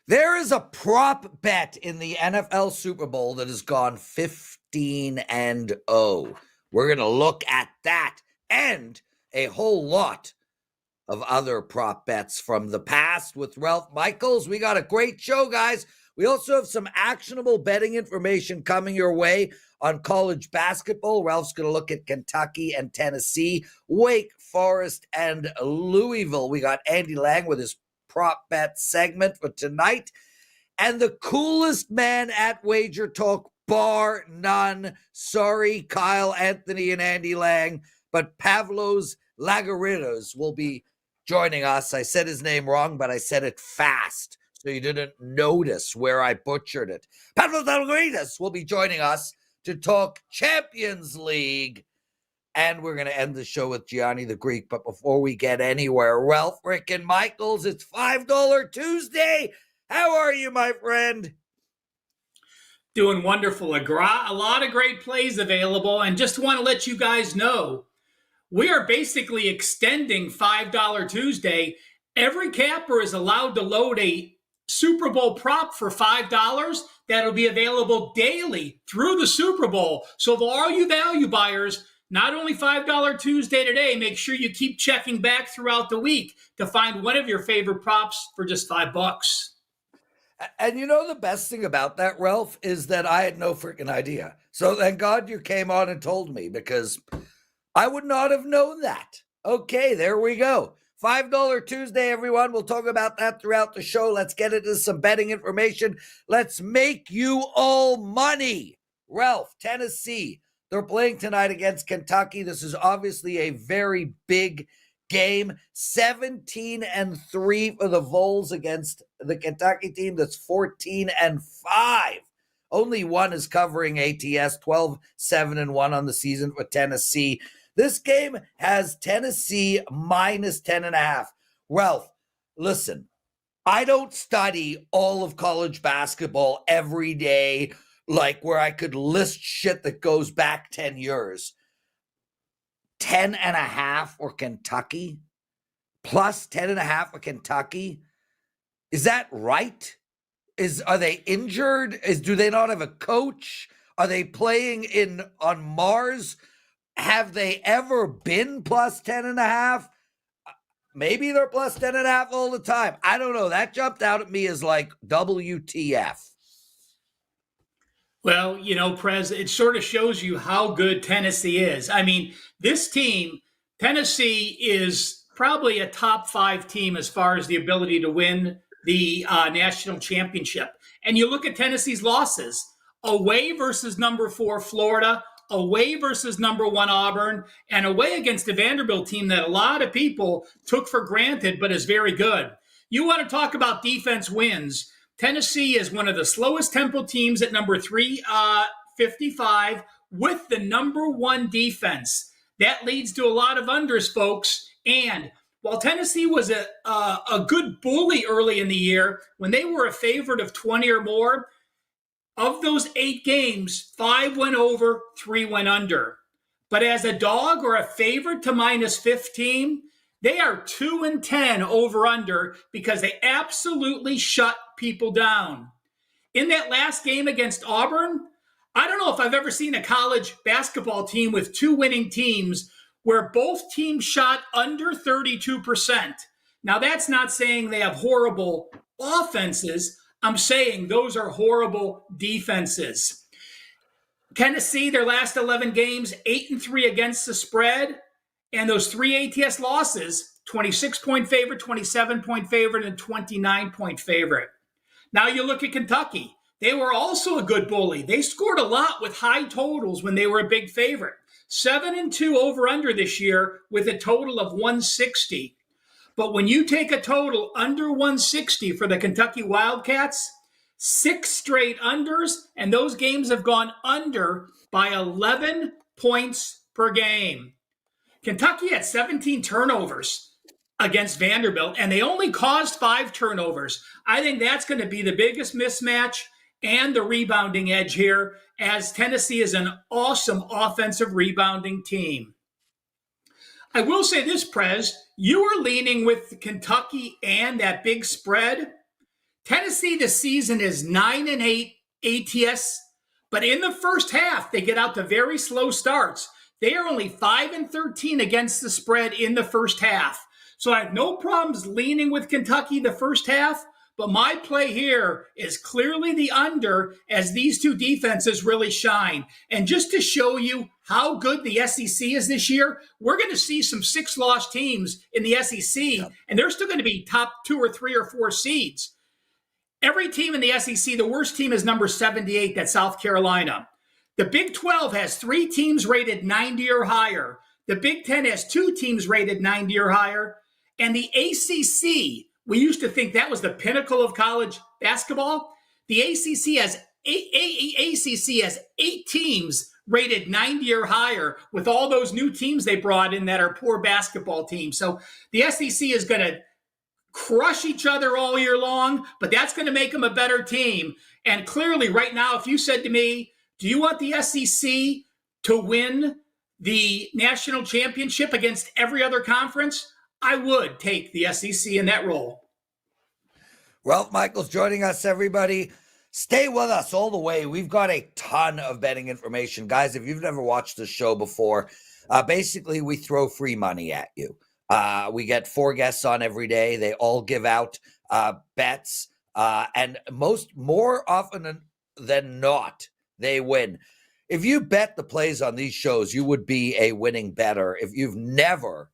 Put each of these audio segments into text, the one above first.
There is a prop bet in the NFL Super Bowl that has gone 15-0. We're going to look at that and a whole lot of other prop bets from the past with Ralph Michaels. We got a great show, guys. We also have some actionable betting information coming your way on college basketball. Ralph's going to look at Kentucky and Tennessee, Wake Forest and Louisville. We got Andy Lang with his prop bet segment for tonight. And the coolest man at WagerTalk, bar none. Sorry, Kyle, Anthony, and Andy Lang, but Pavlos Laguretos will be joining us. I said his name wrong, but I said it fast, so you didn't notice where I butchered it. Pavlos Laguretos will be joining us to talk Champions League. And we're going to end the show with Gianni the Greek. But before we get anywhere, Ralph, Rick, and Michaels, it's $5 Tuesday. How are you, my friend? Doing wonderful. A lot of great plays available. And just want to let you guys know, we are basically extending $5 Tuesday. Every capper is allowed to load a Super Bowl prop for $5 that'll be available daily through the Super Bowl. So for all you value buyers, not only $5 Tuesday today, make sure you keep checking back throughout the week to find one of your favorite props for just $5. And you know the best thing about that, Ralph, is that I had no freaking idea. So thank God you came on and told me, because I would not have known that. Okay, there we go. $5 Tuesday, everyone. We'll talk about that throughout the show. Let's get into some betting information. Let's make you all money. Ralph, Tennessee. They're playing tonight against Kentucky. This is obviously a very big game. 17-3 for the Vols against the Kentucky team that's 14-5. Only one is covering ATS, 12-7-1 on the season for Tennessee. This game has Tennessee minus 10.5. Ralph, listen, I don't study all of college basketball every day, like where I could list shit that goes back 10 years. 10.5 for Kentucky, plus 10.5 for Kentucky. Is that right? Are they injured? Do they not have a coach? Are they playing on Mars? Have they ever been plus 10.5? Maybe they're plus 10.5 all the time. I don't know. That jumped out at me as like WTF. Well, Prez, it sort of shows you how good Tennessee is. I mean, this team, Tennessee, is probably a top 5 team as far as the ability to win the national championship. And you look at Tennessee's losses: away versus number 4 Florida, away versus number 1 Auburn, and away against a Vanderbilt team that a lot of people took for granted but is very good. You want to talk about defense wins. Tennessee is one of the slowest tempo teams at number 355 with the number 1 defense. That leads to a lot of unders, folks. And while Tennessee was a good bully early in the year, when they were a favorite of 20 or more, of those 8 games, 5 went over, 3 went under. But as a dog or a favorite to minus 15, they are 2-10 over under because they absolutely shut people down. In that last game against Auburn, I don't know if I've ever seen a college basketball team with 2 winning teams where both teams shot under 32%. Now, that's not saying they have horrible offenses. I'm saying those are horrible defenses. Tennessee, their last 11 games, 8-3 against the spread. And those 3 ATS losses, 26-point favorite, 27-point favorite, and 29-point favorite. Now you look at Kentucky. They were also a good bully. They scored a lot with high totals when they were a big favorite. 7-2 over under this year with a total of 160. But when you take a total under 160 for the Kentucky Wildcats, 6 straight unders, and those games have gone under by 11 points per game. Kentucky had 17 turnovers against Vanderbilt, and they only caused 5 turnovers. I think that's going to be the biggest mismatch and the rebounding edge here, as Tennessee is an awesome offensive rebounding team. I will say this, Prez, you were leaning with Kentucky and that big spread. Tennessee this season is 9-8 ATS, but in the first half, they get out to very slow starts. They are only 5-13 against the spread in the first half. So I have no problems leaning with Kentucky the first half, but my play here is clearly the under as these two defenses really shine. And just to show you how good the SEC is this year, we're going to see some 6-loss teams in the SEC, and they're still going to be top 2 or 3 or 4 seeds. Every team in the SEC, the worst team is number 78, that's South Carolina. The Big 12 has 3 teams rated 90 or higher. The Big 10 has 2 teams rated 90 or higher. And the ACC, we used to think that was the pinnacle of college basketball. The ACC has 8 teams rated 90 or higher with all those new teams they brought in that are poor basketball teams. So the SEC is going to crush each other all year long, but that's going to make them a better team. And clearly right now, if you said to me, do you want the SEC to win the national championship against every other conference? I would take the SEC in that role. Ralph Michaels joining us, everybody. Stay with us all the way. We've got a ton of betting information. Guys, if you've never watched the show before, basically we throw free money at you. We get 4 guests on every day. They all give out bets, and more often than not, they win. If you bet the plays on these shows, you would be a winning bettor. If you've never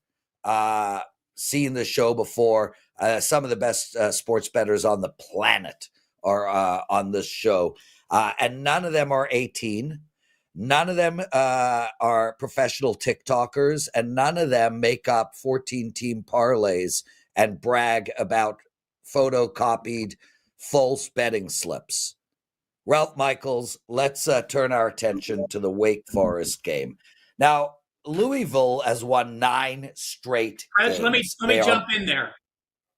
seen the show before, some of the best sports bettors on the planet are on this show, and none of them are 18. None of them are professional TikTokers, and none of them make up 14-team parlays and brag about photocopied false betting slips. Ralph Michaels, let's turn our attention to the Wake Forest game. Now, Louisville has won 9 straight Prez, let me jump in there.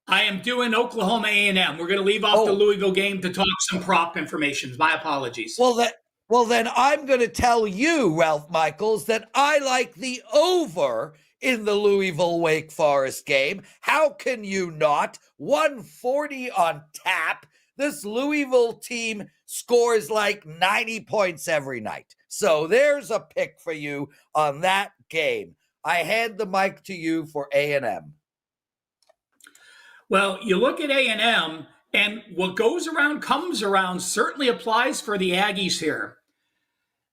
I am doing Oklahoma A&M. We're going to leave off the Louisville game to talk some prop information. My apologies. Well, then I'm going to tell you, Ralph Michaels, that I like the over in the Louisville-Wake Forest game. How can you not? 140 on tap. This Louisville team scores like 90 points every night. So there's a pick for you on that game. I hand the mic to you for A&M. Well, you look at A&M, and what goes around comes around certainly applies for the Aggies here.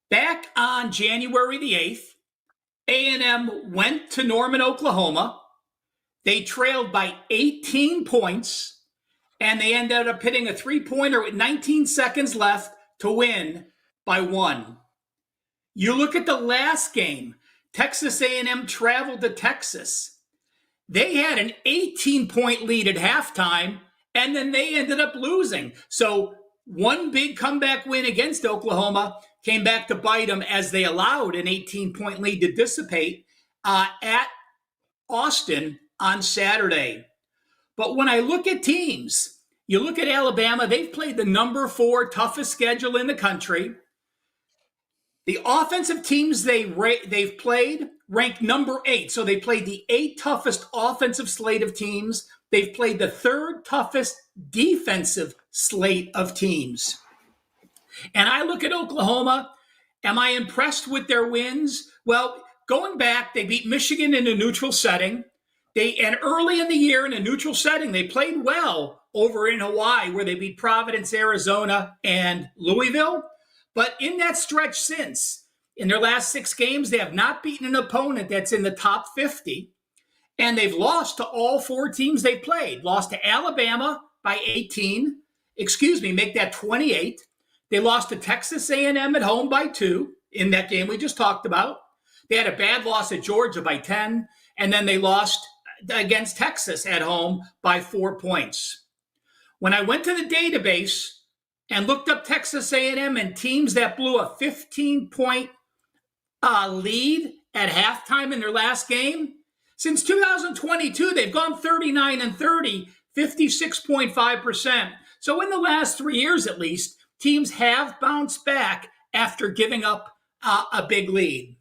Back on January the 8th, A&M went to Norman, Oklahoma. They trailed by 18 points, and they ended up hitting a 3-pointer with 19 seconds left to win by 1. You look at the last game, Texas A&M traveled to Texas. They had an 18-point lead at halftime, and then they ended up losing. So one big comeback win against Oklahoma came back to bite them as they allowed an 18-point lead to dissipate at Austin on Saturday. But when I look at teams, you look at Alabama, they've played the number 4 toughest schedule in the country. The offensive teams they've played ranked number 8. So they played the 8 toughest offensive slate of teams. They've played the 3rd toughest defensive slate of teams. And I look at Oklahoma. Am I impressed with their wins? Well, going back, they beat Michigan in a neutral setting. And early in the year in a neutral setting, they played well over in Hawaii, where they beat Providence, Arizona, and Louisville. But in that stretch since, in their last 6 games, they have not beaten an opponent that's in the top 50. And they've lost to all 4 teams they played. Lost to Alabama by 18. Make that 28. They lost to Texas A&M at home by 2 in that game we just talked about. They had a bad loss at Georgia by 10. And then they lost against Texas at home by 4 points. When I went to the database and looked up Texas A&M and teams that blew a 15-point lead at halftime in their last game, since 2022, they've gone 39-30, 56.5%. So in the last 3 years, at least, teams have bounced back after giving up a big lead.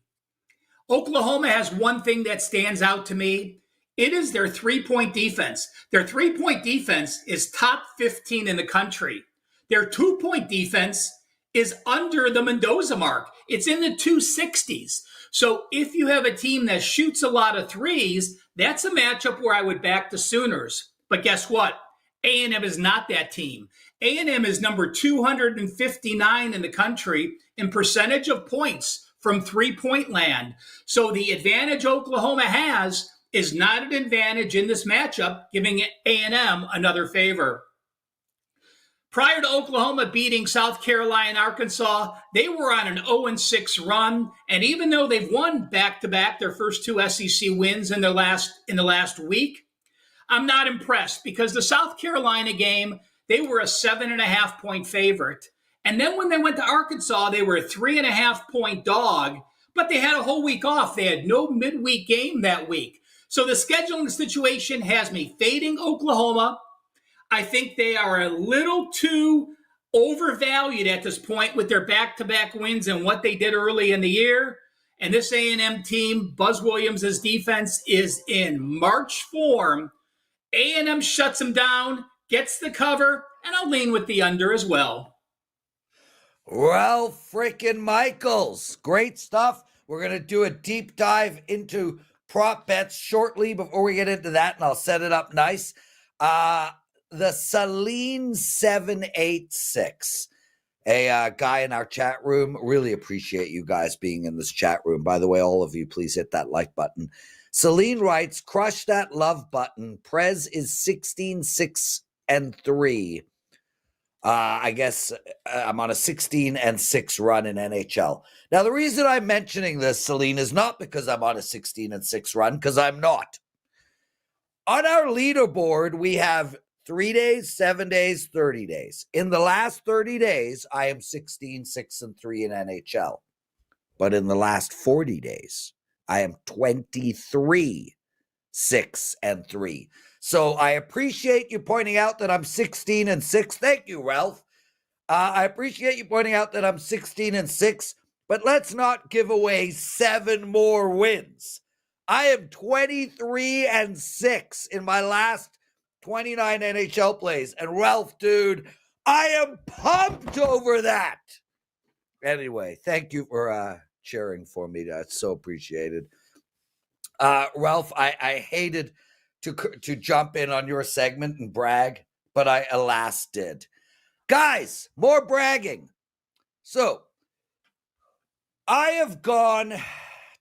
Oklahoma has one thing that stands out to me. It is their 3-point defense. Their 3-point defense is top 15 in the country. Their 2-point defense is under the Mendoza mark. It's in the 260s. So if you have a team that shoots a lot of threes, that's a matchup where I would back the Sooners. But guess what? A&M is not that team. A&M is number 259 in the country in percentage of points from three-point land. So the advantage Oklahoma has is not an advantage in this matchup, giving A&M another favor. Prior to Oklahoma beating South Carolina and Arkansas, they were on an 0-6 run. And even though they've won back-to-back, their first two SEC wins in the last week, I'm not impressed because the South Carolina game, they were a 7.5-point favorite. And then when they went to Arkansas, they were a 3.5-point dog, but they had a whole week off. They had no midweek game that week. So the scheduling situation has me fading Oklahoma. I think they are a little too overvalued at this point with their back-to-back wins and what they did early in the year. And this A&M team, Buzz Williams' defense is in March form. A&M shuts them down, gets the cover, and I'll lean with the under as well. Well, freaking Michaels, great stuff. We're going to do a deep dive into prop bets shortly before we get into that, and I'll set it up nice. The Celine 786, a guy in our chat room. Really appreciate you guys being in this chat room. By the way, all of you, please hit that like button. Celine writes, crush that love button. Prez is 16-6-3. I guess I'm on a 16-6 run in NHL. Now, the reason I'm mentioning this, Celine, is not because I'm on a 16-6 run, because I'm not. On our leaderboard, we have 3 days, 7 days, 30 days. In the last 30 days, I am 16-6-3 in NHL. But in the last 40 days, I am 23-6-3. So I appreciate you pointing out that I'm 16-6. Thank you, Ralph. I appreciate you pointing out that I'm 16-6, but let's not give away 7 more wins. I am 23-6 in my last 29 NHL plays. And Ralph, dude, I am pumped over that. Anyway, thank you for cheering for me. That's so appreciated. Ralph, I hated to jump in on your segment and brag, but I alas did. Guys, more bragging. So, I have gone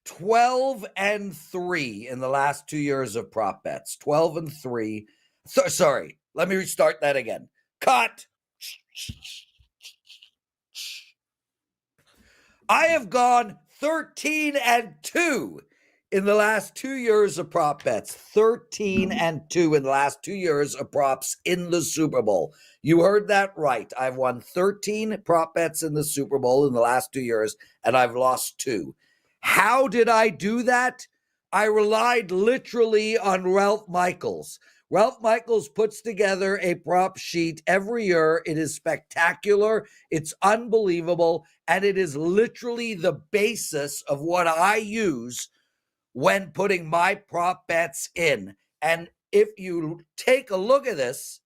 12-3 in the last 2 years of prop bets. 12-3. Sorry, let me restart that again. Cut. I have gone 13-2 in the last 2 years of prop bets. 13-2 in the last 2 years of props in the Super Bowl. You heard that right. I've won 13 prop bets in the Super Bowl in the last 2 years, and I've lost 2. How did I do that? I relied literally on Ralph Michaels. Ralph Michaels puts together a prop sheet every year. It is spectacular. It's unbelievable. And it is literally the basis of what I use when putting my prop bets in. And if you take a look at this,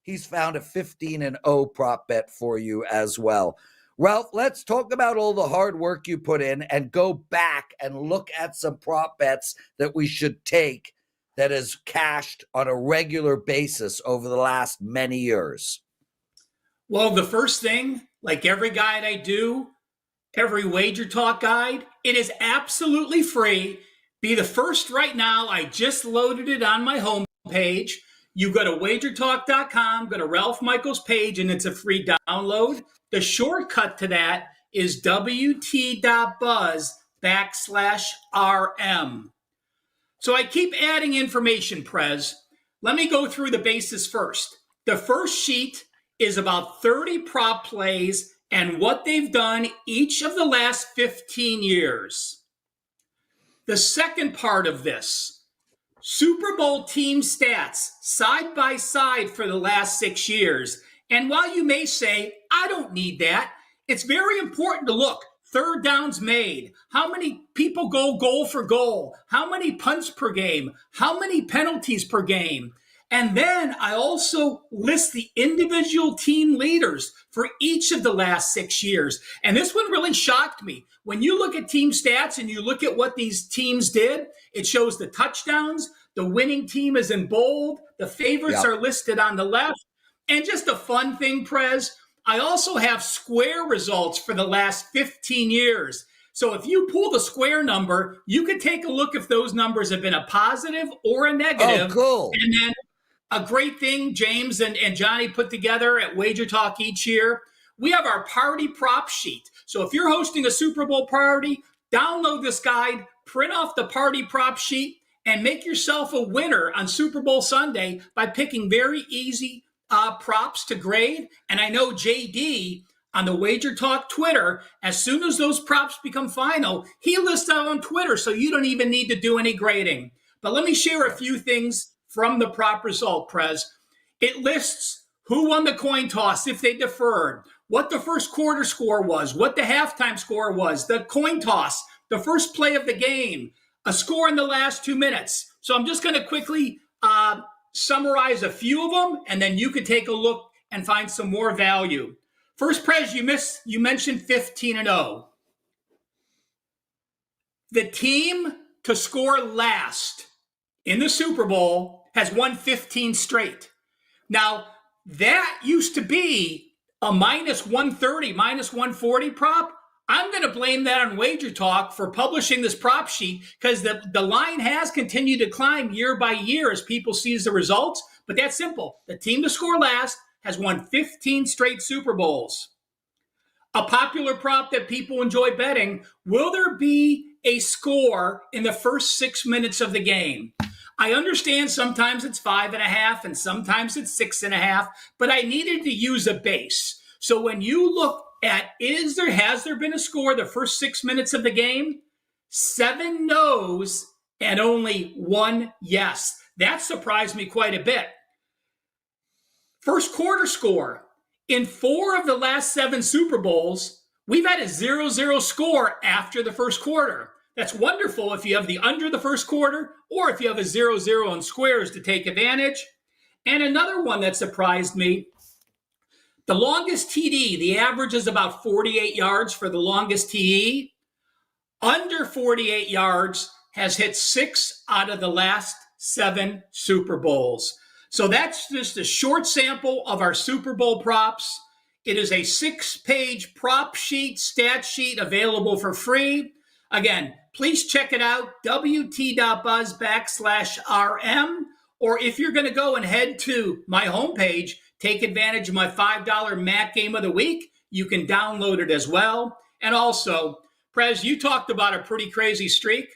he's found a 15-0 prop bet for you as well. Ralph, let's talk about all the hard work you put in and go back and look at some prop bets that we should take that is cashed on a regular basis over the last many years. Well, the first thing, like every guide I do, every WagerTalk guide, it is absolutely free. Be the first right now. I just loaded it on my homepage. You go to WagerTalk.com, go to Ralph Michaels' page, and it's a free download. The shortcut to that is wt.buzz/RM. So I keep adding information, Prez. Let me go through the basis first. The first sheet is about 30 prop plays and what they've done each of the last 15 years. The second part of this, Super Bowl team stats side by side for the last 6 years. And while you may say, I don't need that, it's very important to look. third downs made, how many people go goal for goal, how many punts per game, how many penalties per game. And then I also list the individual team leaders for each of the last 6 years. And this one really shocked me. When you look at team stats and you look at what these teams did, it shows the touchdowns. The winning team is in bold. The favorites are listed on the left. And just a fun thing, Prez, I also have square results for the last 15 years. So if you pull the square number, you could take a look if those numbers have been a positive or a negative. Oh, cool. And then a great thing James and Johnny put together at WagerTalk each year, we have our party prop sheet. So if you're hosting a Super Bowl party, download this guide, print off the party prop sheet, and make yourself a winner on Super Bowl Sunday by picking very easy props to grade. And I know JD on the WagerTalk Twitter, as soon as those props become final, he lists out on Twitter, so you don't even need to do any grading. But let me share a few things from the prop result, Prez. It lists who won the coin toss if they deferred, what the first quarter score was, what the halftime score was, the coin toss, the first play of the game, a score in the last 2 minutes. So I'm just going to quickly summarize a few of them, and then you could take a look and find some more value. First, Prez, you mentioned 15-0. The team to score last in the Super Bowl has won 15 straight. Now, that used to be a minus 130, minus 140 prop. I'm going to blame that on WagerTalk for publishing this prop sheet because the line has continued to climb year by year as people see the results. But that's simple. The team to score last has won 15 straight Super Bowls. A popular prop that people enjoy betting, will there be a score in the first 6 minutes of the game? I understand sometimes it's 5.5 and sometimes it's 6.5, but I needed to use a base. So when you look at has there been a score the first 6 minutes of the game? 7 no's and only 1 yes. That surprised me quite a bit. First quarter score. In 4 of the last 7 Super Bowls, we've had a 0-0 score after the first quarter. That's wonderful if you have the under the first quarter or if you have a 0-0 on squares to take advantage. And another one that surprised me, the longest TD, the average is about 48 yards for the longest TD. Under 48 yards has hit 6 out of the last 7 Super Bowls. So that's just a short sample of our Super Bowl props. It is a 6-page prop sheet, stat sheet available for free. Again, please check it out, wt.buzz/RM. Or if you're going to go and head to my homepage, take advantage of my $5 Mac Game of the Week. You can download it as well. And also, Prez, you talked about a pretty crazy streak.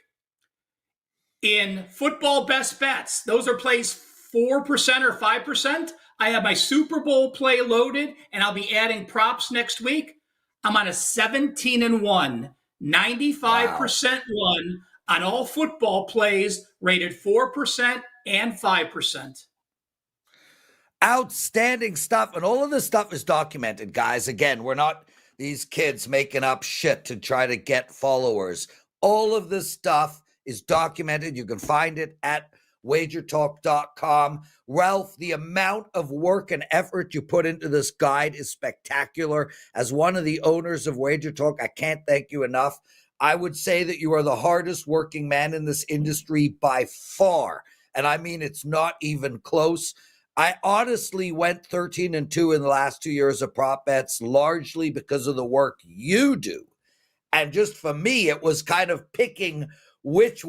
In football best bets, those are plays 4% or 5%. I have my Super Bowl play loaded, and I'll be adding props next week. I'm on a 17-1, 95% run on all football plays, rated 4% and 5%. Outstanding stuff. And all of this stuff is documented, guys. Again, we're not these kids making up shit to try to get followers. All of this stuff is documented. You can find it at wagertalk.com. Ralph, the amount of work and effort you put into this guide is spectacular. As one of the owners of WagerTalk, I can't thank you enough. I would say that you are the hardest working man in this industry by far. And I mean, it's not even close. I honestly went 13-2 in the last 2 years of prop bets, largely because of the work you do. And just for me, it was kind of picking which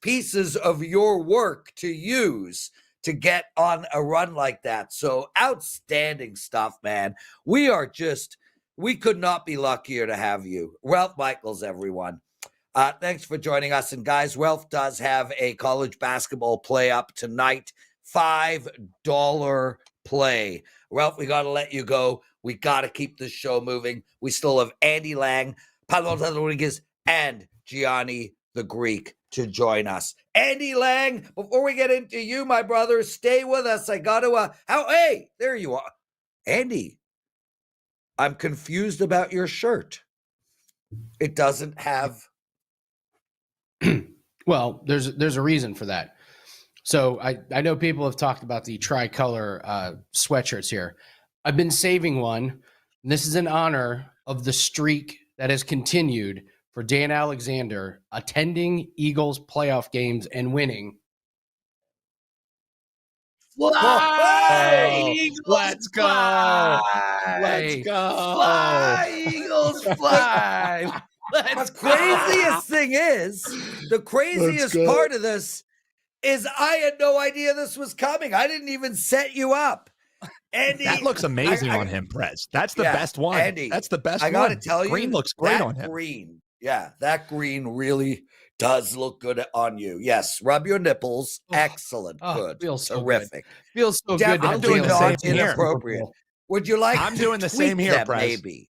pieces of your work to use to get on a run like that. So outstanding stuff, man. We could not be luckier to have you. Ralph Michaels, everyone. Thanks for joining us. And guys, Ralph does have a college basketball play up tonight. $5 play. Ralph, we got to let you go. We got to keep this show moving. We still have Andy Lang, Pavlos Laguretos, and Gianni the Greek to join us. Andy Lang, before we get into you, my brother, stay with us. I got to, hey, there you are. Andy, I'm confused about your shirt. It doesn't have. Well, there's a reason for that. So I know people have talked about the tricolor sweatshirts here. I've been saving one. And this is in honor of the streak that has continued for Dan Alexander attending Eagles playoff games and winning. Fly, Eagles, let's go. fly. Let's go. Fly, Eagles, fly. The craziest thing is, the craziest part of this is I had no idea this was coming. I didn't even set you up. Andy, that looks amazing on him, Prez. That's the best one. Andy, that's the best one. I got to tell you, green looks great on him. Green, yeah, that green really does look good on you. Yes, rub your nipples. Excellent, good, feels so terrific. Good. Feels so good. I'm doing the same here. Inappropriate. Would you like? I'm doing the same here, Prez. Maybe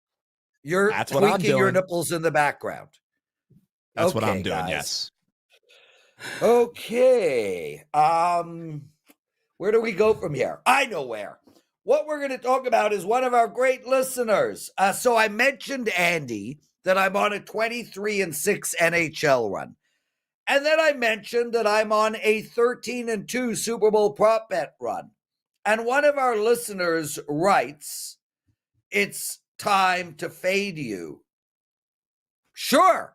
you're That's what I'm tweaking doing. your nipples in the background. That's what I'm doing. Guys. Yes. Okay. Where do we go from here? I know where. What we're going to talk about is one of our great listeners. So I mentioned, Andy, that I'm on a 23-6 NHL run. And then I mentioned that I'm on a 13-2 Super Bowl prop bet run. And one of our listeners writes, it's time to fade you. Sure.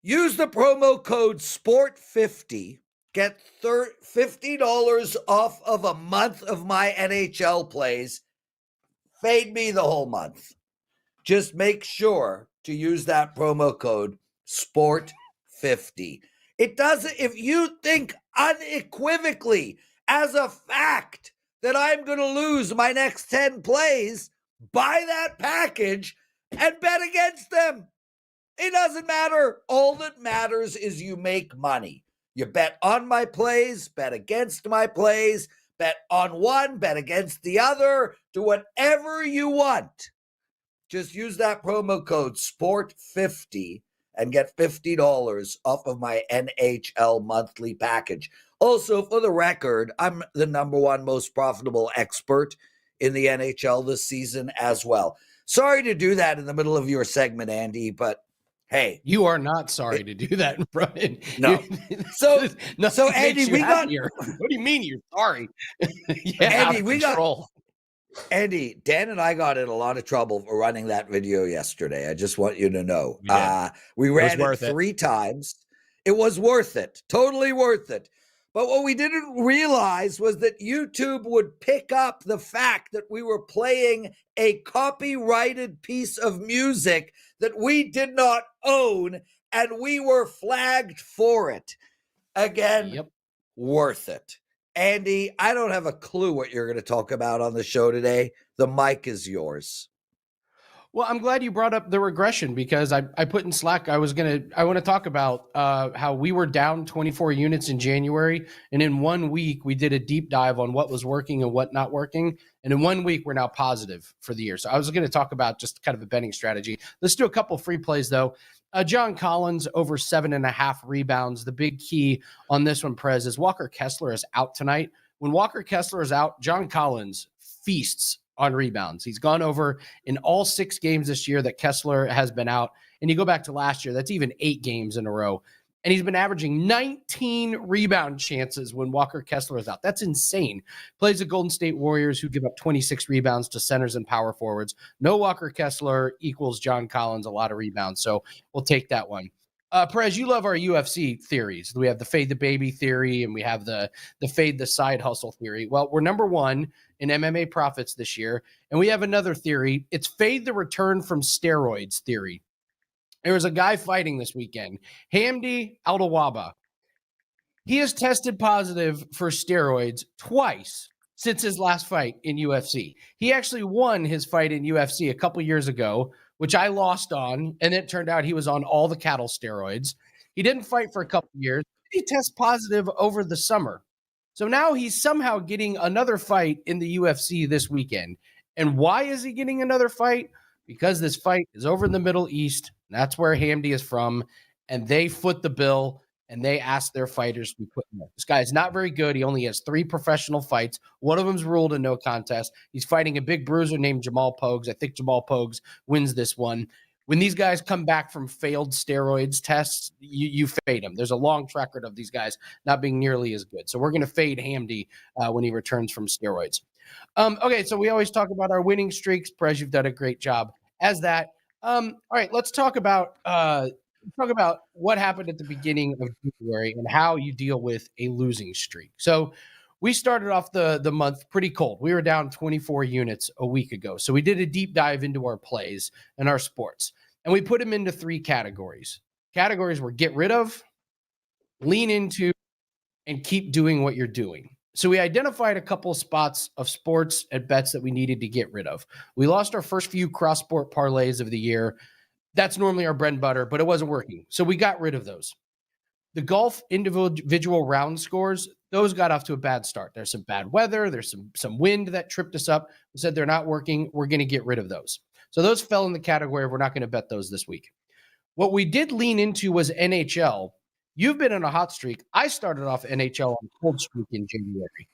Use the promo code SPORT50. Get $50 off of a month of my NHL plays. Fade me the whole month. Just make sure to use that promo code SPORT50. It doesn't, if you think unequivocally as a fact that I'm going to lose my next 10 plays, buy that package and bet against them. It doesn't matter. All that matters is you make money. You bet on my plays, bet against my plays, bet on one, bet against the other, do whatever you want. Just use that promo code SPORT50 and get $50 off of my NHL monthly package. Also, for the record, I'm the number one most profitable expert in the NHL this season as well. Sorry to do that in the middle of your segment, Andy, but hey, you are not sorry to do that, Brian. No. So Andy, we got. What do you mean you're sorry? Andy, we got. Andy, Dan and I got in a lot of trouble for running that video yesterday. I just want you to know. We ran it 3 times. It was worth it. Totally worth it. But what we didn't realize was that YouTube would pick up the fact that we were playing a copyrighted piece of music that we did not own, and we were flagged for it. Again, worth it. Andy, I don't have a clue what you're going to talk about on the show today. The mic is yours. Well, I'm glad you brought up the regression because I put in Slack, I want to talk about how we were down 24 units in January. And in 1 week, we did a deep dive on what was working and what not working. And in 1 week, we're now positive for the year. So I was going to talk about just kind of a betting strategy. Let's do a couple free plays, though. John Collins over 7.5 rebounds. The big key on this one, Prez, is Walker Kessler is out tonight. When Walker Kessler is out, John Collins feasts on rebounds. He's gone over in all 6 games this year that Kessler has been out. And you go back to last year, that's even 8 games in a row. And he's been averaging 19 rebound chances when Walker Kessler is out. That's insane. Plays the Golden State Warriors, who give up 26 rebounds to centers and power forwards. No Walker Kessler equals John Collins, a lot of rebounds. So we'll take that one. Perez, you love our UFC theories. We have the fade the baby theory, and we have the fade the side hustle theory. Well, we're number 1 in MMA profits this year, and we have another theory. It's fade the return from steroids theory. There was a guy fighting this weekend, Hamdi Aldawaba. He has tested positive for steroids twice since his last fight in UFC. He actually won his fight in UFC a couple years ago, which I lost on, and it turned out he was on all the cattle steroids. He didn't fight for a couple years. He tested positive over the summer. So now he's somehow getting another fight in the UFC this weekend. And why is he getting another fight? Because this fight is over in the Middle East. That's where Hamdi is from. And they foot the bill, and they ask their fighters to be put in there. This guy is not very good. He only has 3 professional fights. One of them's ruled a no contest. He's fighting a big bruiser named Jamal Pogues. I think Jamal Pogues wins this one. When these guys come back from failed steroids tests, you fade them. There's a long track record of these guys not being nearly as good. So we're going to fade Hamdi when he returns from steroids. Okay, so we always talk about our winning streaks. Prez, you've done a great job as that. All right, let's talk about what happened at the beginning of January and how you deal with a losing streak. So we started off the month pretty cold. We were down 24 units a week ago. So we did a deep dive into our plays and our sports. And we put them into 3 categories. Categories were get rid of, lean into, and keep doing what you're doing. So we identified a couple of spots of sports and bets that we needed to get rid of. We lost our first few cross-sport parlays of the year. That's normally our bread and butter, but it wasn't working. So we got rid of those. The golf individual round scores, those got off to a bad start. There's some bad weather. There's some wind that tripped us up. We said they're not working. We're going to get rid of those. So those fell in the category of we're not going to bet those this week. What we did lean into was NHL. You've been on a hot streak. I started off NHL on a cold streak in January.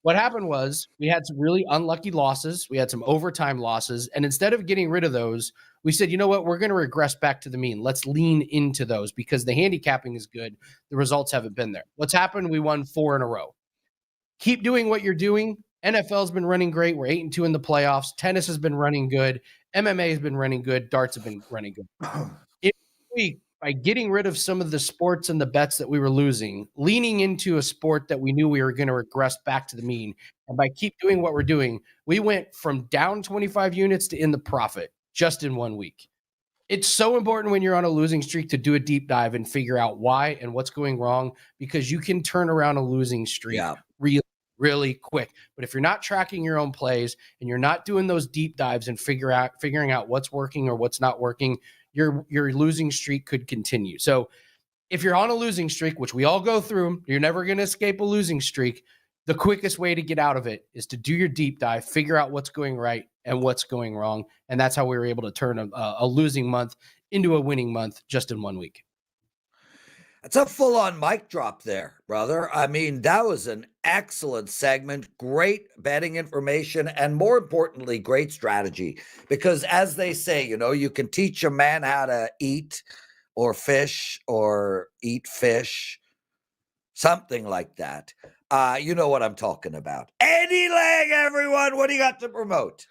What happened was we had some really unlucky losses. We had some overtime losses. And instead of getting rid of those, we said, you know what? We're going to regress back to the mean. Let's lean into those because the handicapping is good. The results haven't been there. What's happened? We won 4 in a row. Keep doing what you're doing. NFL's been running great. We're 8-2 in the playoffs. Tennis has been running good. MMA has been running good. Darts have been running good. By getting rid of some of the sports and the bets that we were losing, leaning into a sport that we knew we were going to regress back to the mean, and by keep doing what we're doing, we went from down 25 units to in the profit just in 1 week. It's so important when you're on a losing streak to do a deep dive and figure out why and what's going wrong, because you can turn around a losing streak really, really quick. But if you're not tracking your own plays and you're not doing those deep dives and figuring out what's working or what's not working, your losing streak could continue. So if you're on a losing streak, which we all go through, you're never going to escape a losing streak. The quickest way to get out of it is to do your deep dive, figure out what's going right and what's going wrong. And that's how we were able to turn a losing month into a winning month just in 1 week. That's a full-on mic drop there, brother. I mean, that was an excellent segment, great betting information, and more importantly, great strategy. Because as they say, you can teach a man how to eat or fish or eat fish, something like that. You know what I'm talking about. Andy Lang, everyone. What do you got to promote?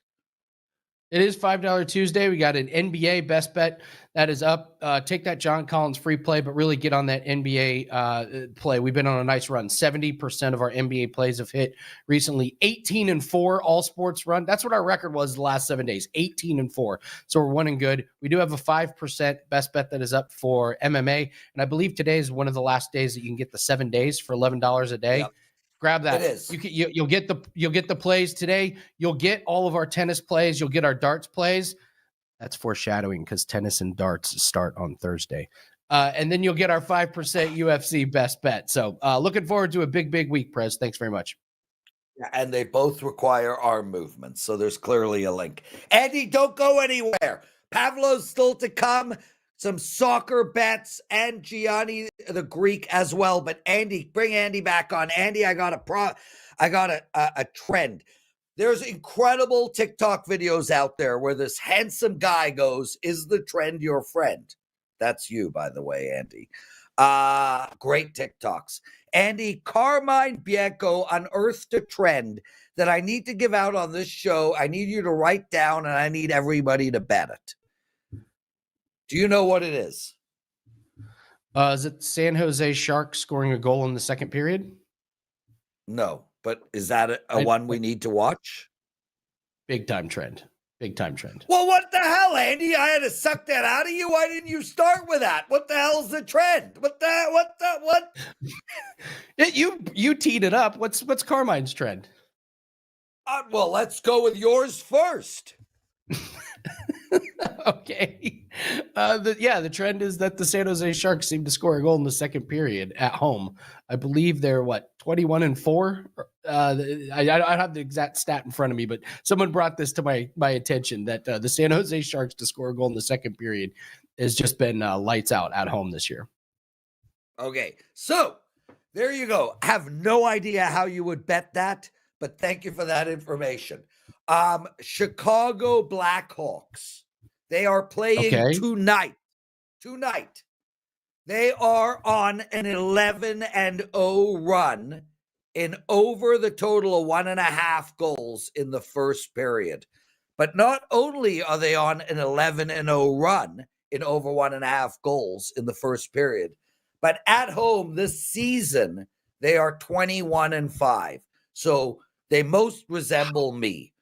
It is $5 Tuesday. We got an NBA best bet that is up. Take that John Collins free play, but really get on that NBA play. We've been on a nice run. 70% of our NBA plays have hit recently. 18-4 all sports run. That's what our record was the last 7 days. 18-4. So we're winning good. We do have a 5% best bet that is up for MMA, and I believe today is one of the last days that you can get the 7 days for $11 a day. Yep. Grab that. It is. You'll get the plays today. You'll get all of our tennis plays. You'll get our darts plays. That's foreshadowing because tennis and darts start on Thursday. And then you'll get our 5% UFC best bet. So looking forward to a big week, Prez. Thanks very much. And they both require arm movements. So there's clearly a link. Andy, don't go anywhere. Pavlos still to come. Some soccer bets and Gianni the Greek as well. But Andy, bring Andy back on. Andy, I got a trend. There's incredible TikTok videos out there where this handsome guy goes, "Is the trend your friend?" That's you, by the way, Andy. Great TikToks. Andy, Carmine Bianco unearthed a trend that I need to give out on this show. I need you to write down and I need everybody to bet it. Do you know what it is? Is it San Jose Sharks scoring a goal in the second period? No, but is that a one we need to watch? Big time trend. Well, what the hell, Andy? I had to suck that out of you. Why didn't you start with that? What the hell's the trend? What? You teed it up. What's Carmine's trend? Well, let's go with yours first. Okay. The trend is that the San Jose Sharks seem to score a goal in the second period at home. I believe they're 21-4. I don't have the exact stat in front of me, but someone brought this to my attention that the San Jose Sharks to score a goal in the second period has just been lights out at home this year. Okay, so there you go. I have no idea how you would bet that, but thank you for that information. Chicago Blackhawks They are playing tonight. Tonight. They are on an 11-0 run in over the total of 1.5 goals in the first period. But not only are they on an 11-0 run in over 1.5 goals in the first period, but at home this season, they are 21-5. So they most resemble me.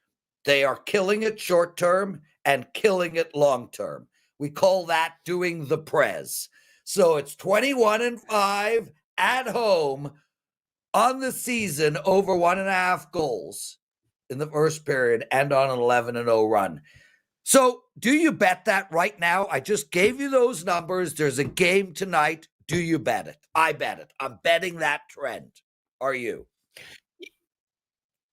They are killing it short term and killing it long term. We call that doing the Prez. So it's 21-5 at home on the season, over 1.5 goals in the first period and on an 11-0 run. So do you bet that right now? I just gave you those numbers. There's a game tonight. Do you bet it? I bet it. I'm betting that trend. Are you?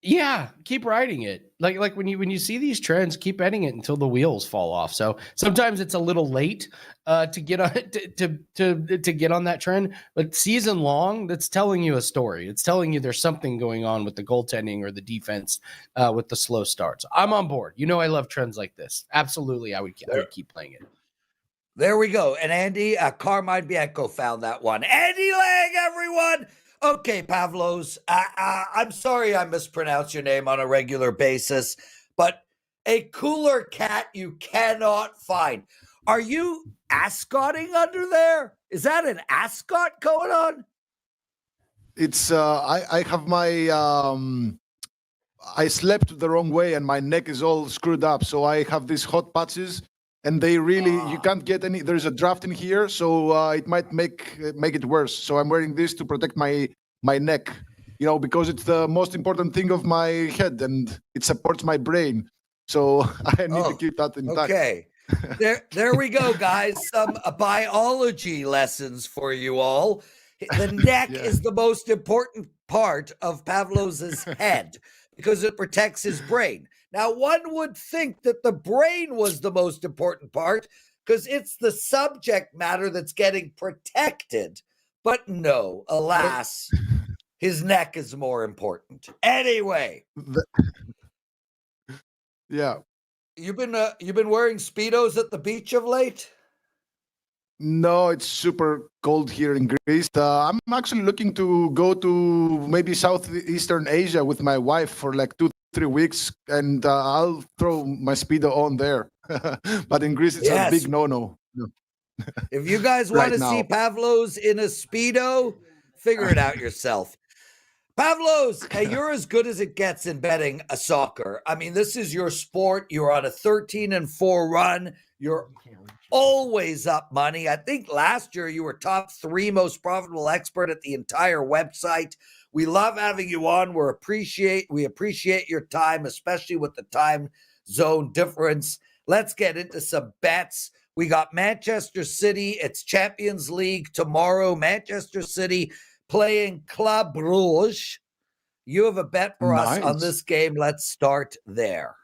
Yeah, keep riding it. Like when you see these trends, keep betting it until the wheels fall off. So sometimes it's a little late to get on to get on that trend, but season long, that's telling you a story. It's telling you there's something going on with the goaltending or the defense with the slow starts. I'm on board. You know, I love trends like this. Absolutely, I would keep playing it. There we go. And Andy, Carmine Bianco found that one. Andy Lang, everyone. Okay, Pavlos, I'm sorry I mispronounce your name on a regular basis, but a cooler cat you cannot find. Are you ascotting under there? Is that an ascot going on? It's I have my I slept the wrong way and my neck is all screwed up, so I have these hot patches. And they really, you can't get any. There's a draft in here, so it might make it worse. So I'm wearing this to protect my neck, you know, because it's the most important thing of my head and it supports my brain. So I need to keep that intact. Okay, there we go, guys. Some biology lessons for you all. The neck is the most important part of Pavlos's head because it protects his brain. Now, one would think that the brain was the most important part because it's the subject matter that's getting protected. But no, alas, his neck is more important. Anyway. Yeah. You've been wearing Speedos at the beach of late? No, it's super cold here in Greece. I'm actually looking to go to maybe Southeastern Asia with my wife for like 2-3 weeks, and I'll throw my Speedo on there. But in Greece, it's a big no-no. If you guys want to see Pavlos in a Speedo, figure it out yourself. Pavlos, you're as good as it gets in betting a soccer. I mean, this is your sport. You're on a 13-4 run. You're always up money. I think last year you were top 3 most profitable expert at the entire website. We love having you on. We appreciate your time, especially with the time zone difference. Let's get into some bets. We got Manchester City. It's Champions League tomorrow. Manchester City playing Club Brugge. You have a bet for us on this game. Let's start there.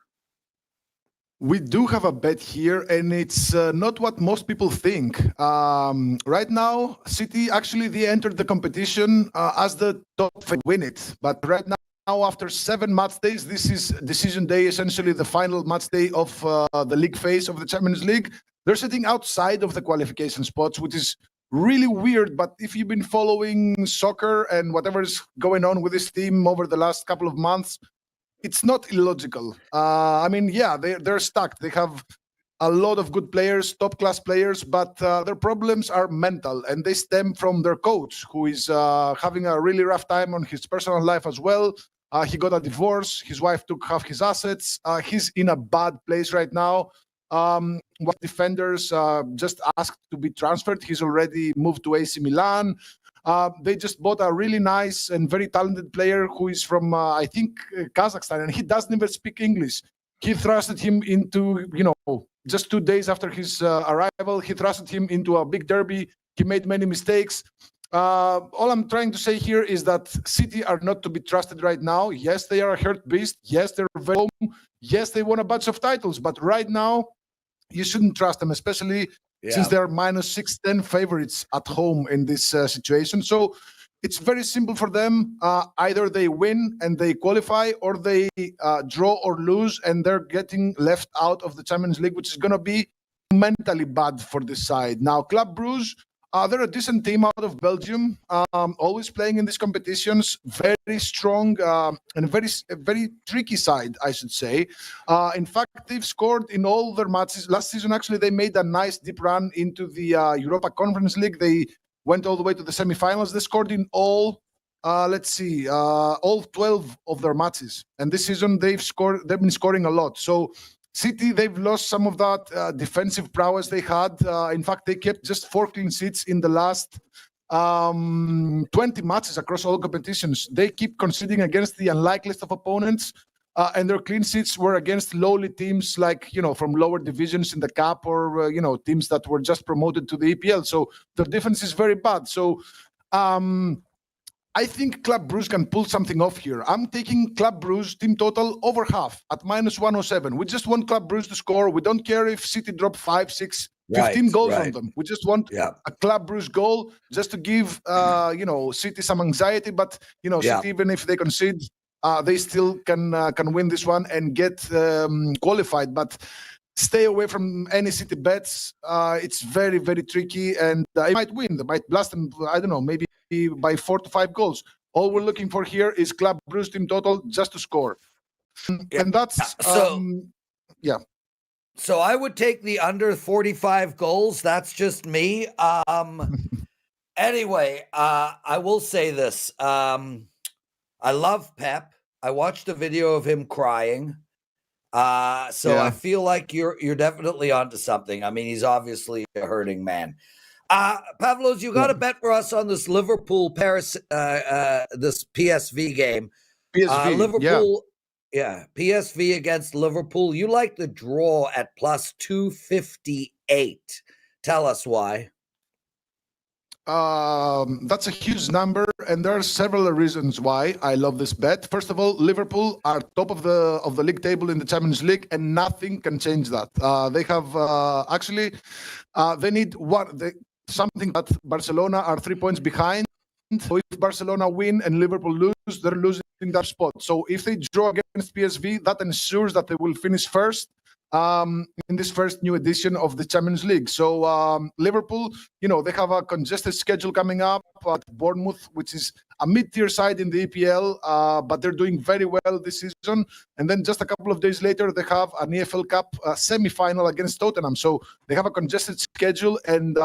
We do have a bet here, and it's not what most people think. Right now, City they entered the competition as the top favorite to win it. But right now, after 7 match days, this is decision day, essentially the final match day of the league phase of the Champions League. They're sitting outside of the qualification spots, which is really weird. But if you've been following soccer and whatever is going on with this team over the last couple of months, it's not illogical. They're stuck. They have a lot of good players, top-class players, but their problems are mental, and they stem from their coach, who is having a really rough time on his personal life as well. He got a divorce. His wife took half his assets. He's in a bad place right now. What defenders just asked to be transferred. He's already moved to AC Milan. They just bought a really nice and very talented player who is from, Kazakhstan, and he doesn't even speak English. He thrusted him into, just 2 days after his arrival, he thrusted him into a big derby. He made many mistakes. All I'm trying to say here is that City are not to be trusted right now. Yes, they are a hurt beast. Yes, they're very home. Yes, they won a bunch of titles. But right now, you shouldn't trust them, especially since they're minus 610 favorites at home in this situation. So it's very simple for them. Either they win and they qualify, or they draw or lose and they're getting left out of the Champions League, which is going to be mentally bad for this side. Now, Club Brugge, they're a decent team out of Belgium, always playing in these competitions. Very strong and very tricky side, I should say. In fact, they've scored in all their matches. Last season, actually, they made a nice deep run into the Europa Conference League. They went all the way to the semifinals. They scored in all, all 12 of their matches. And this season, they've been scoring a lot. So City, they've lost some of that defensive prowess they had. In fact, they kept just 4 clean sheets in the last 20 matches across all competitions. They keep conceding against the unlikeliest of opponents, and their clean sheets were against lowly teams like, from lower divisions in the cup, or, teams that were just promoted to the EPL. So their defense is very bad. So I think Club Brugge can pull something off here. I'm taking Club Brugge team total over half at -107. We just want Club Brugge to score. We don't care if City drop 5, 6, 15 goals on them. We just want a Club Brugge goal just to give, City some anxiety. But, City, even if they concede, they still can win this one and get qualified. But stay away from any City bets. It's very, very tricky, and it might win. They might blast them, I don't know, maybe by 4 to 5 goals. All we're looking for here is Club Brugge team total just to score. And that's So I would take the under 45 goals. That's just me. Anyway, I will say this. I love Pep. I watched a video of him crying. I feel like you're definitely onto something. I mean, he's obviously a hurting man. Pavlos, you got a bet for us on this Liverpool Paris, this PSV game. Liverpool, PSV against Liverpool. You like the draw at +258. Tell us why. That's a huge number, and there are several reasons why I love this bet. First of all, Liverpool are top of the league table in the Champions League, and nothing can change that. They have they need something that Barcelona are 3 points behind. So if Barcelona win and Liverpool lose, they're losing that spot. So if they draw against PSV, that ensures that they will finish first in this first new edition of the Champions League. So Liverpool, they have a congested schedule coming up at Bournemouth, which is a mid-tier side in the EPL, but they're doing very well this season. And then just a couple of days later, they have an EFL Cup semi-final against Tottenham. So they have a congested schedule, and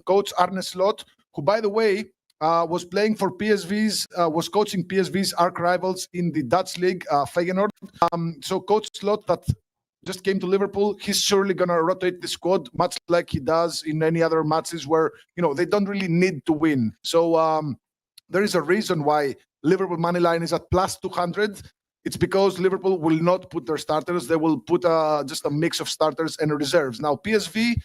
coach Arne Slot, who, by the way, was playing for was coaching PSV's arch rivals in the Dutch league, Feyenoord. So Coach Slot, that just came to Liverpool, he's surely going to rotate the squad, much like he does in any other matches where, they don't really need to win. So there is a reason why Liverpool money line is at +200. It's because Liverpool will not put their starters. They will put just a mix of starters and reserves. Now, PSV,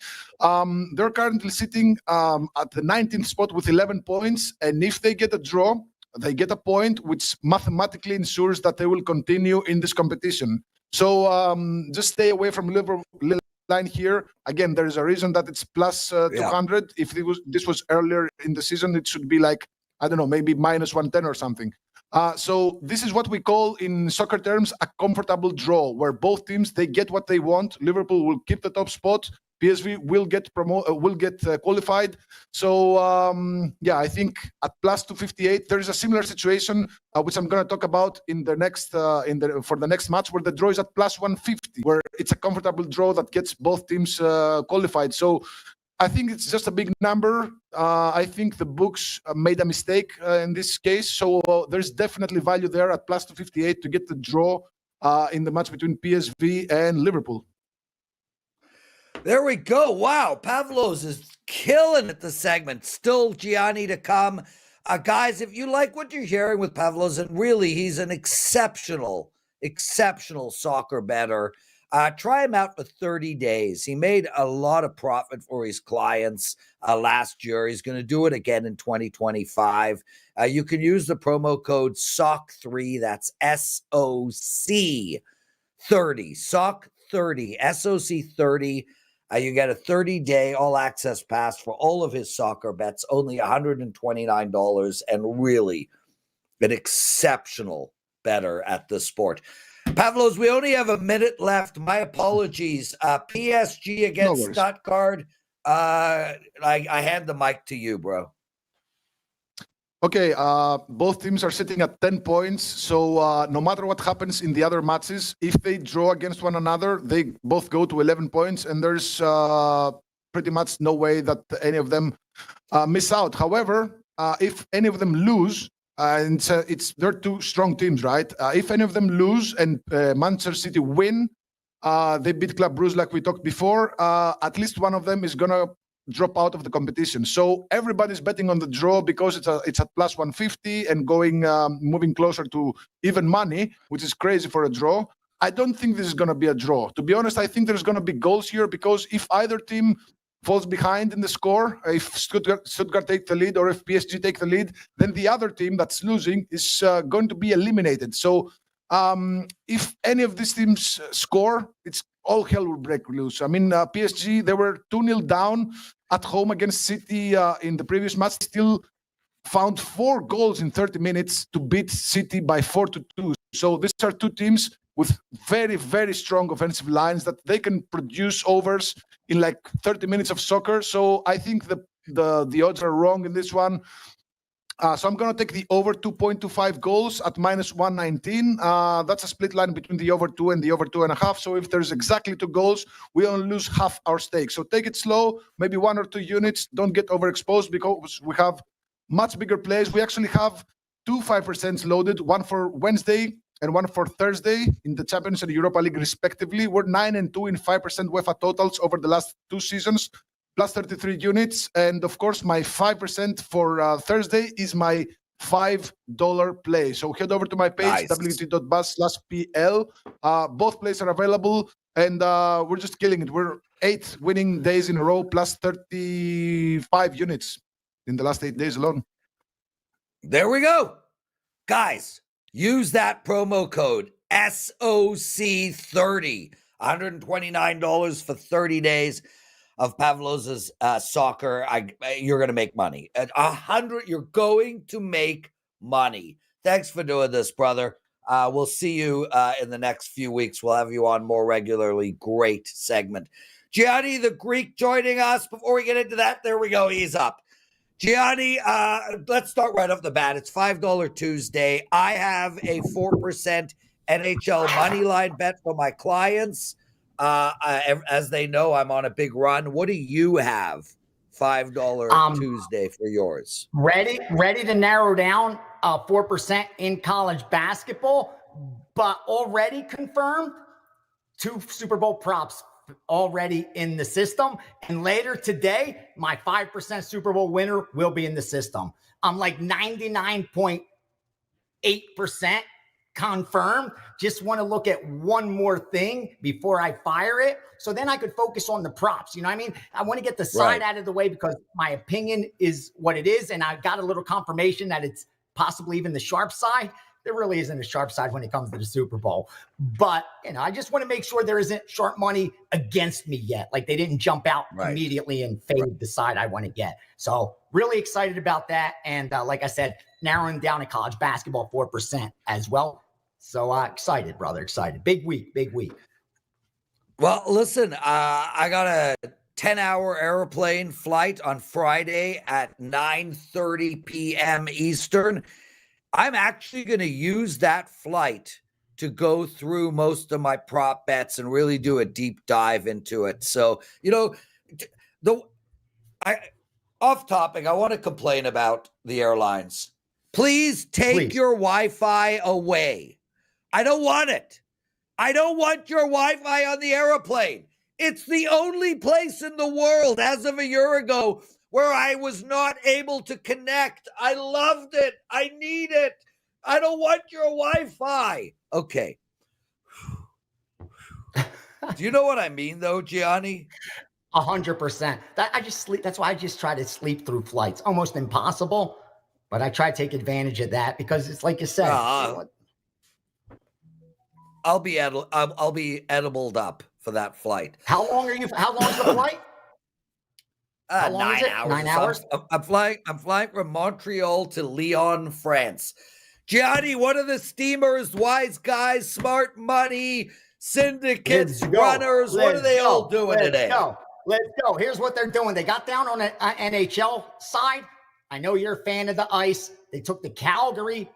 they're currently sitting at the 19th spot with 11 points. And if they get a draw, they get a point, which mathematically ensures that they will continue in this competition. So just stay away from Liverpool line here. Again, there is a reason that it's +200. If this was earlier in the season, it should be like, I don't know, maybe -110 or something. So this is what we call in soccer terms a comfortable draw, where both teams, they get what they want. Liverpool will keep the top spot. PSV will get qualified. So I think at +258 there is a similar situation which I'm going to talk about in the next for the next match, where the draw is at +150, where it's a comfortable draw that gets both teams qualified. So I think it's just a big number. I think the books made a mistake in this case. So there's definitely value there at +258 to get the draw in the match between PSV and Liverpool. There we go. Wow. Pavlos is killing it this segment. Still Gianni to come. Guys, if you like what you're hearing with Pavlos, and really he's an exceptional soccer bettor, try him out for 30 days. He made a lot of profit for his clients last year. He's going to do it again in 2025. You can use the promo code SOC3. That's SOC30. SOC30. SOC30. You get a 30-day all-access pass for all of his soccer bets, only $129, and really an exceptional bettor at the sport. Pavlos, we only have a minute left. My apologies. PSG against Stuttgart. I hand the mic to you, bro. Okay, both teams are sitting at 10 points. So no matter what happens in the other matches, if they draw against one another, they both go to 11 points. And there's pretty much no way that any of them miss out. However, if any of them lose, and they're two strong teams, right? If any of them lose and Manchester City win, they beat Club Brugge like we talked before, at least one of them is going to drop out of the competition. So everybody's betting on the draw because it's at plus 150 and moving closer to even money, which is crazy for a draw. I don't think this is going to be a draw. To be honest, I think there's going to be goals here because if either team falls behind in the score, if Stuttgart take the lead or if PSG take the lead, then the other team that's losing is going to be eliminated. So if any of these teams score, it's all hell will break loose. I mean, PSG, they were 2-0 down at home against City in the previous match, still found 4 goals in 30 minutes to beat City by 4-2. So these are two teams with very, very strong offensive lines that they can produce overs in like 30 minutes of soccer. So I think the odds are wrong in this one. So I'm going to take the over 2.25 goals at minus 119. That's a split line between the over 2 and the over 2.5. So if there's exactly 2 goals, we only lose half our stake. So take it slow, maybe 1 or 2 units. Don't get overexposed because we have much bigger plays. We actually have 2 5% loaded, one for Wednesday and one for Thursday in the Champions and Europa League respectively. We're 9 and 2 in 5% UEFA totals over the last 2 seasons. Plus 33 units. And of course, my 5% for Thursday is my $5 play. So head over to my page, Nice. wt.buzz/PL. Both plays are available and we're just killing it. We're 8 winning days in a row, plus 35 units in the last 8 days alone. There we go. Guys, use that promo code SOC30. $129 for 30 days of Pavlos's soccer. You're going to make money. At 100, you're going to make money. Thanks for doing this, brother. We'll see you in the next few weeks. We'll have you on more regularly. Great segment. Gianni the Greek joining us. Before we get into that, there we go. He's up. Gianni, let's start right off the bat. It's $5 Tuesday. I have a 4% NHL money line bet for my clients. As they know, I'm on a big run. What do you have? $5 Tuesday for yours. Ready to narrow down 4% in college basketball, but already confirmed 2 Super Bowl props already in the system. And later today, my 5% Super Bowl winner will be in the system. I'm like 99.8% confirmed. Just want to look at one more thing before I fire it. So then I could focus on the props. You know what I mean? I want to get the side out of the way because my opinion is what it is. And I got a little confirmation that it's possibly even the sharp side. There really isn't a sharp side when it comes to the Super Bowl. But, I just want to make sure there isn't sharp money against me yet. Like they didn't jump out immediately and fade the side I want to get. So really excited about that. And like I said, narrowing down in college basketball 4% as well. So excited, brother. Excited. Big week. Well, listen, I got a 10-hour airplane flight on Friday at 9:30 p.m. Eastern. I'm actually going to use that flight to go through most of my prop bets and really do a deep dive into it. So, off topic, I want to complain about the airlines. Please take your Wi-Fi away. I don't want it. I don't want your Wi-Fi on the airplane. It's the only place in the world as of a year ago where I was not able to connect. I loved it. I need it. I don't want your Wi-Fi. Okay. Do you know what I mean, though, Gianni? 100%. I just sleep. That's why I just try to sleep through flights. Almost impossible, but I try to take advantage of that because it's like you said. I'll be edibled up for that flight. How long is the flight? 9 hours. 9 hours. I'm flying from Montreal to Lyon, France. Gianni, what are the steamers, wise guys, smart money, syndicates, runners? What are they all doing today? Let's go. Here's what they're doing. They got down on the NHL side. I know you're a fan of the ice. They took the Calgary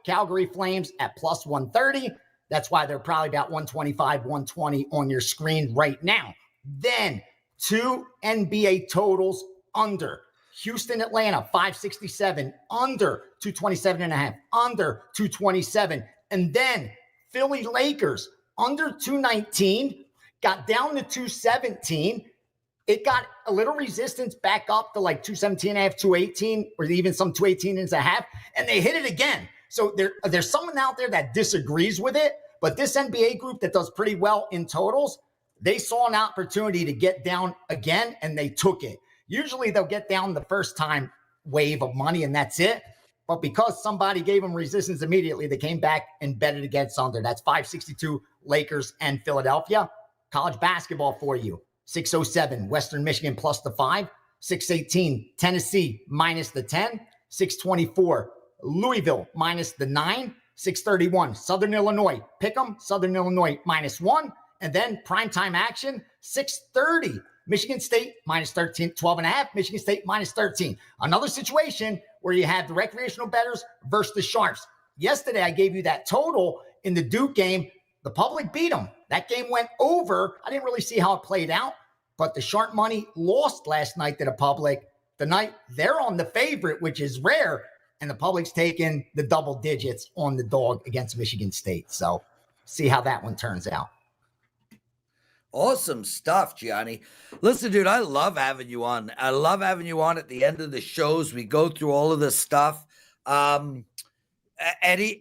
Flames at plus 130. That's why they're probably about 125, 120 on your screen right now. Then 2 NBA totals under. Houston, Atlanta, 567, under 227.5, under 227. And then Philly Lakers, under 219, got down to 217. It got a little resistance back up to like 217.5, 218, or even some 218.5, and they hit it again. So there's someone out there that disagrees with it, but this NBA group that does pretty well in totals, they saw an opportunity to get down again, and they took it. Usually they'll get down the first time wave of money, and that's it. But because somebody gave them resistance immediately, they came back and betted against under. That's 562 Lakers and Philadelphia. College basketball for you. 607 Western Michigan plus the 5. 618 Tennessee minus the 10. 624 Louisville minus the 9. 631 Southern Illinois. Pick 'em. Southern Illinois minus 1. And then primetime action. 630 Michigan State minus 13, 12.5. Michigan State minus 13. Another situation where you have the recreational bettors versus the sharps. Yesterday, I gave you that total in the Duke game. The public beat them. That game went over. I didn't really see how it played out, but the sharp money lost last night to the public. The night they're on the favorite, which is rare, and the public's taking the double digits on the dog against Michigan State. So see how that one turns out. Awesome stuff, Gianni. Listen, dude, I love having you on. I love having you on at the end of the shows. We go through all of this stuff. Any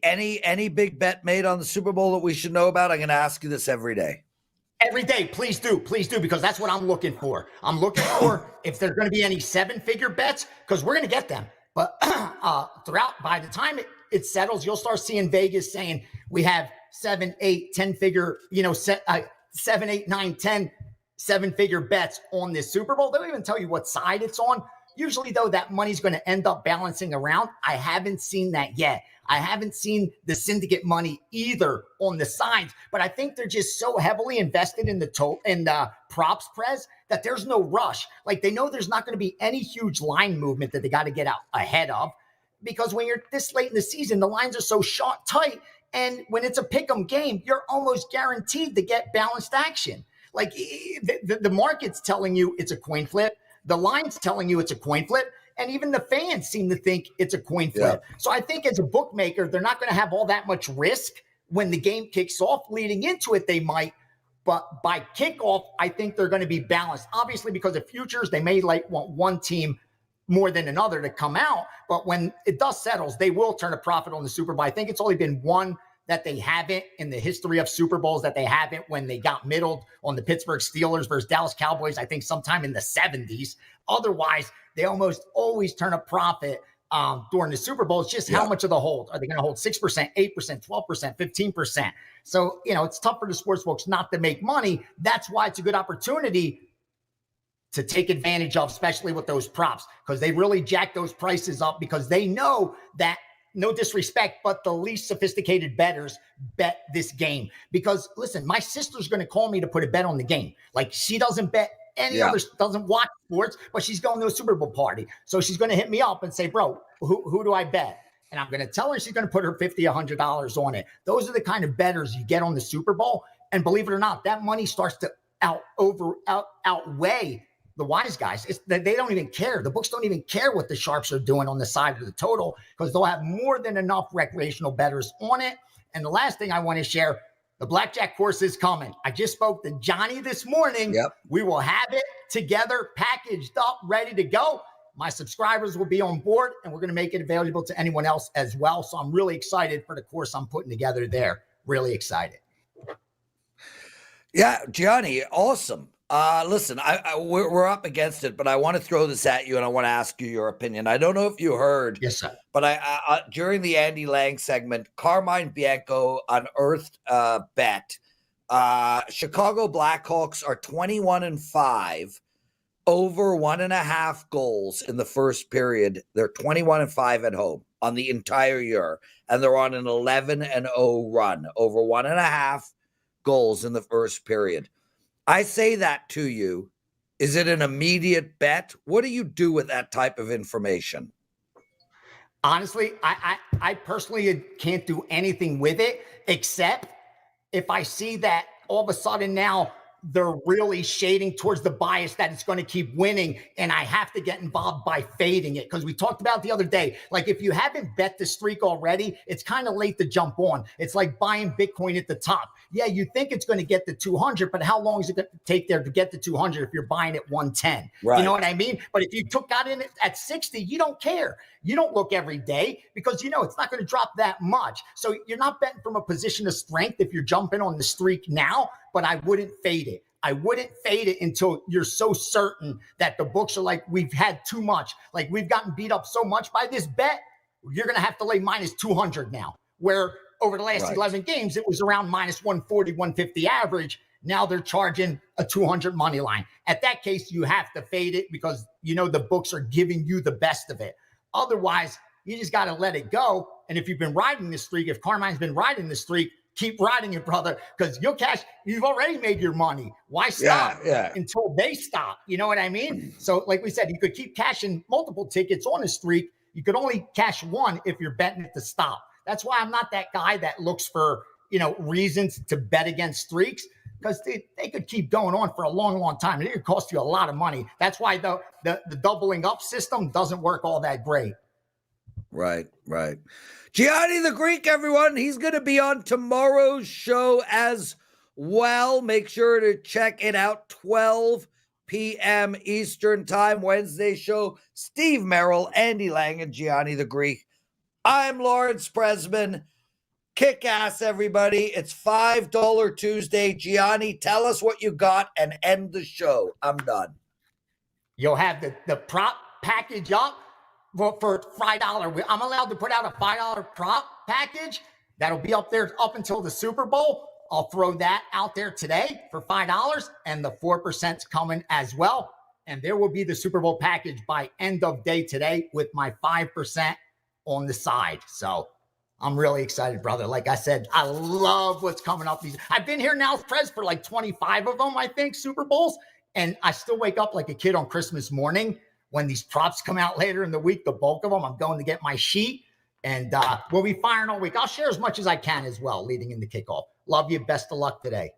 big bet made on the Super Bowl that we should know about? I'm going to ask you this every day. Every day, please do, because that's what I'm looking for. I'm looking for if there's going to be any 7-figure bets, because we're going to get them. But throughout, by the time it settles, you'll start seeing Vegas saying we have 7, 8, 10-figure, 7, 8, 9, 10 7-figure bets on this Super Bowl. They don't even tell you what side it's on. Usually, though, that money's going to end up balancing around. I haven't seen that yet. I haven't seen the syndicate money either on the sides, but I think they're just so heavily invested in the props, Prez, that there's no rush. Like, they know there's not going to be any huge line movement that they got to get out ahead of, because when you're this late in the season, the lines are so short, tight. And when it's a pick'em game, you're almost guaranteed to get balanced action. Like, the market's telling you it's a coin flip. The line's telling you it's a coin flip. And even the fans seem to think it's a coin flip. Yeah. So I think as a bookmaker, they're not going to have all that much risk when the game kicks off. Leading into it, they might. But by kickoff, I think they're going to be balanced. Obviously, because of futures, they may want one team more than another to come out. But when it dust settles, they will turn a profit on the Super Bowl. I think it's only been one that they haven't in the history of Super Bowls that they haven't, when they got middled on the Pittsburgh Steelers versus Dallas Cowboys, I think sometime in the 70s. Otherwise, they almost always turn a profit during the Super Bowl. It's just how much of the hold. Are they going to hold 6%, 8%, 12%, 15%? So, it's tough for the sports folks not to make money. That's why it's a good opportunity to take advantage of, especially with those props, because they really jack those prices up, because they know that, no disrespect, but the least sophisticated bettors bet this game. Because listen, my sister's going to call me to put a bet on the game. Like, she doesn't bet doesn't watch sports, but she's going to a Super Bowl party. So she's going to hit me up and say, bro, who do I bet? And I'm going to tell her she's going to put her $50, $100 on it. Those are the kind of bettors you get on the Super Bowl. And believe it or not, that money starts to outweigh the wise guys. They don't even care. The books don't even care what the sharps are doing on the side of the total, because they'll have more than enough recreational bettors on it. And the last thing I want to share, the blackjack course is coming. I just spoke to Gianni this morning. Yep. We will have it together, packaged up, ready to go. My subscribers will be on board, and we're going to make it available to anyone else as well. So I'm really excited for the course I'm putting together there. Really excited. Yeah, Gianni, awesome. Listen, we're up against it, but I want to throw this at you, and I want to ask you your opinion. I don't know if you heard. Yes, sir. But I during the Andy Lang segment, Carmine Bianco unearthed a bet. Chicago Blackhawks are 21-5, over 1.5 goals in the first period. They're 21-5 at home. on the entire year, and they're on an 11-0 run, over 1.5 goals in the first period. I say that to you. Is it an immediate bet? What do you do with that type of information? Honestly, I personally can't do anything with it, except if I see that all of a sudden now they're really shading towards the bias that it's going to keep winning, and I have to get involved by fading it. Because we talked about the other day, like if you haven't bet the streak already, it's kind of late to jump on. It's like buying Bitcoin at the top. Yeah, you think it's going to get to 200, but how long is it going to take there to get to 200 if you're buying at 110? Right. You know what I mean? But if you got in at 60, you don't care. You don't look every day because you know it's not going to drop that much. So you're not betting from a position of strength if you're jumping on the streak now, but I wouldn't fade it. I wouldn't fade it until you're so certain that the books are like, we've had too much. Like we've gotten beat up so much by this bet, you're going to have to lay minus 200 now, where over the last 11 games, it was around minus 140, 150 average. Now they're charging a 200 money line. At that case, you have to fade it because you know the books are giving you the best of it. Otherwise, you just got to let it go. And if you've been riding this streak, if Carmine's been riding the streak, keep riding it, brother, because you'll cash. You've already made your money. Why stop until they stop? You know what I mean? So like we said, you could keep cashing multiple tickets on a streak. You could only cash one if you're betting it to stop. That's why I'm not that guy that looks for, reasons to bet against streaks, because they could keep going on for a long, long time. It could cost you a lot of money. That's why the doubling up system doesn't work all that great. Right. Gianni the Greek, everyone. He's going to be on tomorrow's show as well. Make sure to check it out. 12 p.m. Eastern Time, Wednesday show. Steve Merrill, Andy Lang, and Gianni the Greek. I'm Lawrence Presman. Kick ass, everybody. It's $5 Tuesday. Gianni, tell us what you got and end the show. I'm done. You'll have the prop package up for $5. I'm allowed to put out a $5 prop package. That'll be up there up until the Super Bowl. I'll throw that out there today for $5, and the 4%'s coming as well. And there will be the Super Bowl package by end of day today with my 5% on the side. So I'm really excited, brother. Like I said, I love what's coming up. I've been here now, Prez, for like 25 of them, I think, Super Bowls. And I still wake up like a kid on Christmas morning when these props come out later in the week, the bulk of them. I'm going to get my sheet, and we'll be firing all week. I'll share as much as I can as well leading into kickoff. Love you. Best of luck today.